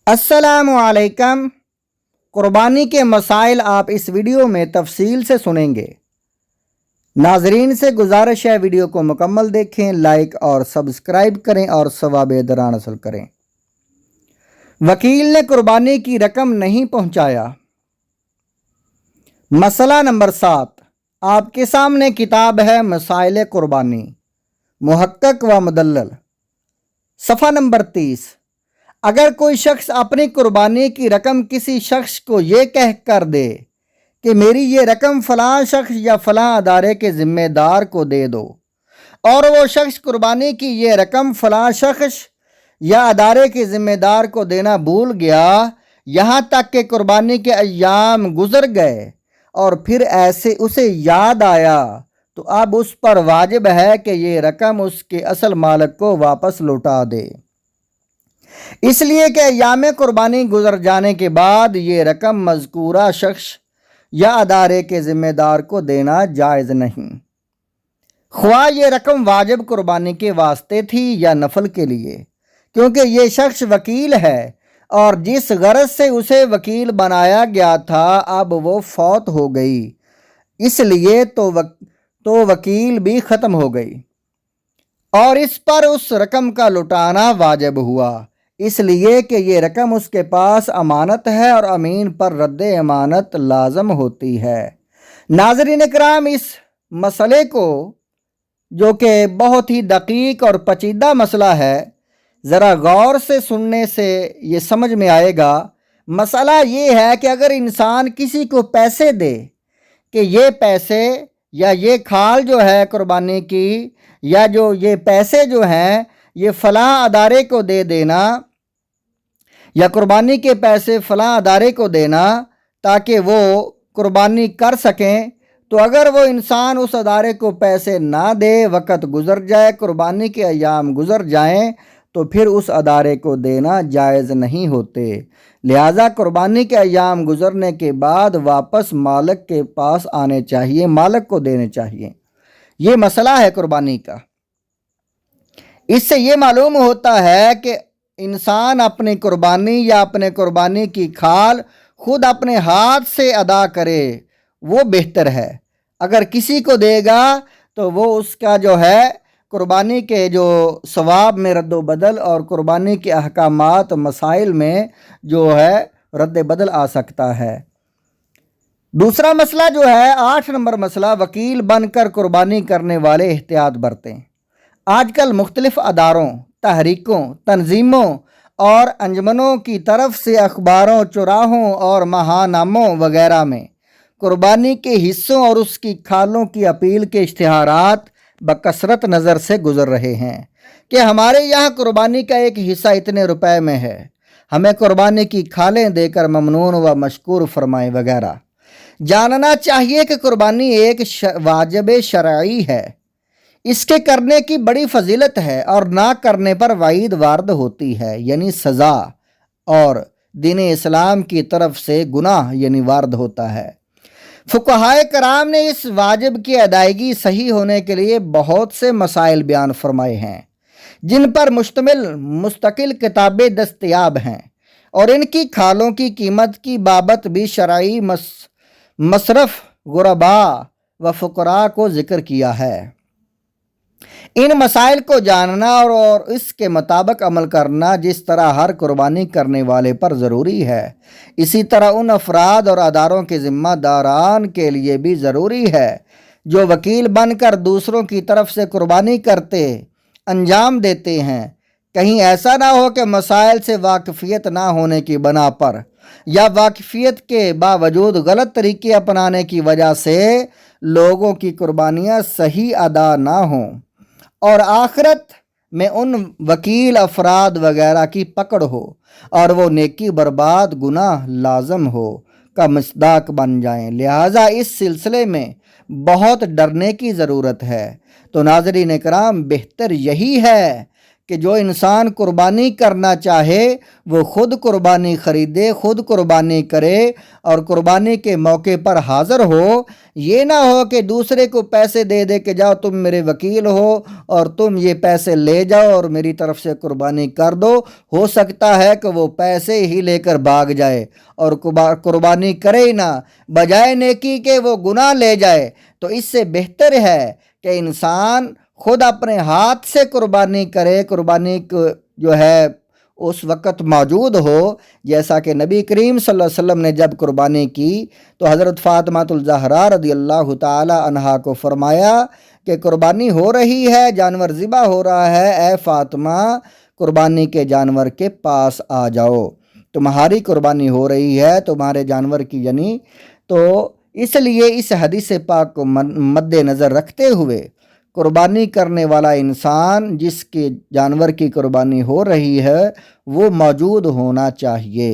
السلام علیکم۔ قربانی کے مسائل آپ اس ویڈیو میں تفصیل سے سنیں گے۔ ناظرین سے گزارش ہے ویڈیو کو مکمل دیکھیں، لائک اور سبسکرائب کریں اور ثواب دران حاصل کریں۔ وکیل نے قربانی کی رقم نہیں پہنچایا۔ مسئلہ نمبر 7 آپ کے سامنے کتاب ہے مسائل قربانی، محقق و مدلل، صفحہ نمبر 30۔ اگر کوئی شخص اپنی قربانی کی رقم کسی شخص کو یہ کہہ کر دے کہ میری یہ رقم فلاں شخص یا فلاں ادارے کے ذمہ دار کو دے دو، اور وہ شخص قربانی کی یہ رقم فلاں شخص یا ادارے کے ذمہ دار کو دینا بھول گیا، یہاں تک کہ قربانی کے ایام گزر گئے اور پھر ایسے اسے یاد آیا، تو اب اس پر واجب ہے کہ یہ رقم اس کے اصل مالک کو واپس لوٹا دے، اس لیے کہ ایام قربانی گزر جانے کے بعد یہ رقم مذکورہ شخص یا ادارے کے ذمہ دار کو دینا جائز نہیں، خواہ یہ رقم واجب قربانی کے واسطے تھی یا نفل کے لیے، کیونکہ یہ شخص وکیل ہے اور جس غرض سے اسے وکیل بنایا گیا تھا اب وہ فوت ہو گئی، اس لیے تو وکیل بھی ختم ہو گئی اور اس پر اس رقم کا لوٹانا واجب ہوا، اس لیے کہ یہ رقم اس کے پاس امانت ہے اور امین پر رد امانت لازم ہوتی ہے۔ ناظرین اکرام، اس مسئلے کو جو کہ بہت ہی دقیق اور پیچیدہ مسئلہ ہے، ذرا غور سے سننے سے یہ سمجھ میں آئے گا۔ مسئلہ یہ ہے کہ اگر انسان کسی کو پیسے دے کہ یہ پیسے یا یہ کھال جو ہے قربانی کی یا جو یہ پیسے جو ہیں یہ فلاں ادارے کو دے دینا یا قربانی کے پیسے فلاں ادارے کو دینا تاکہ وہ قربانی کر سکیں، تو اگر وہ انسان اس ادارے کو پیسے نہ دے، وقت گزر جائے، قربانی کے ایام گزر جائیں، تو پھر اس ادارے کو دینا جائز نہیں ہوتے، لہٰذا قربانی کے ایام گزرنے کے بعد واپس مالک کے پاس آنے چاہیے، مالک کو دینے چاہیے۔ یہ مسئلہ ہے قربانی کا۔ اس سے یہ معلوم ہوتا ہے کہ انسان اپنی قربانی یا اپنے قربانی کی کھال خود اپنے ہاتھ سے ادا کرے، وہ بہتر ہے۔ اگر کسی کو دے گا تو وہ اس کا جو ہے قربانی کے جو ثواب میں رد و بدل اور قربانی کے احکامات مسائل میں جو ہے رد بدل آ سکتا ہے۔ دوسرا مسئلہ جو ہے 8 نمبر مسئلہ، وکیل بن کر قربانی کرنے والے احتیاط برتیں۔ آج کل مختلف اداروں، تحریکوں، تنظیموں اور انجمنوں کی طرف سے اخباروں، چوراہوں اور ماہناموں وغیرہ میں قربانی کے حصوں اور اس کی کھالوں کی اپیل کے اشتہارات بکثرت نظر سے گزر رہے ہیں کہ ہمارے یہاں قربانی کا ایک حصہ اتنے روپے میں ہے، ہمیں قربانی کی کھالیں دے کر ممنون و مشکور فرمائیں وغیرہ۔ جاننا چاہیے کہ قربانی ایک واجب شرعی ہے، اس کے کرنے کی بڑی فضیلت ہے اور نہ کرنے پر وعید وارد ہوتی ہے یعنی سزا، اور دین اسلام کی طرف سے گناہ یعنی وارد ہوتا ہے۔ فقہائے کرام نے اس واجب کی ادائیگی صحیح ہونے کے لیے بہت سے مسائل بیان فرمائے ہیں، جن پر مشتمل مستقل کتابیں دستیاب ہیں، اور ان کی کھالوں کی قیمت کی بابت بھی شرعی مصرف غرباء و فقراء کو ذکر کیا ہے۔ ان مسائل کو جاننا اور اس کے مطابق عمل کرنا جس طرح ہر قربانی کرنے والے پر ضروری ہے، اسی طرح ان افراد اور اداروں کے ذمہ داران کے لیے بھی ضروری ہے جو وکیل بن کر دوسروں کی طرف سے قربانی کرتے انجام دیتے ہیں۔ کہیں ایسا نہ ہو کہ مسائل سے واقفیت نہ ہونے کی بنا پر یا واقفیت کے باوجود غلط طریقے اپنانے کی وجہ سے لوگوں کی قربانیاں صحیح ادا نہ ہوں اور آخرت میں ان وکیل افراد وغیرہ کی پکڑ ہو اور وہ نیکی برباد گناہ لازم ہو کا مصداق بن جائیں، لہٰذا اس سلسلے میں بہت ڈرنے کی ضرورت ہے۔ تو ناظرین کرام، بہتر یہی ہے کہ جو انسان قربانی کرنا چاہے وہ خود قربانی خریدے، خود قربانی کرے اور قربانی کے موقع پر حاضر ہو۔ یہ نہ ہو کہ دوسرے کو پیسے دے دے کہ جاؤ تم میرے وکیل ہو اور تم یہ پیسے لے جاؤ اور میری طرف سے قربانی کر دو۔ ہو سکتا ہے کہ وہ پیسے ہی لے کر بھاگ جائے اور قربانی کرے ہی نہ، بجائے نیکی کے وہ گناہ لے جائے۔ تو اس سے بہتر ہے کہ انسان خود اپنے ہاتھ سے قربانی کرے، قربانی جو ہے اس وقت موجود ہو، جیسا کہ نبی کریم صلی اللہ علیہ وسلم نے جب قربانی کی تو حضرت فاطمہ الزہرا رضی اللہ تعالی عنہا کو فرمایا کہ قربانی ہو رہی ہے، جانور ذبح ہو رہا ہے، اے فاطمہ قربانی کے جانور کے پاس آ جاؤ، تمہاری قربانی ہو رہی ہے، تمہارے جانور کی یعنی۔ تو اس لیے اس حدیث پاک کو مد نظر رکھتے ہوئے قربانی کرنے والا انسان جس کے جانور کی قربانی ہو رہی ہے وہ موجود ہونا چاہیے۔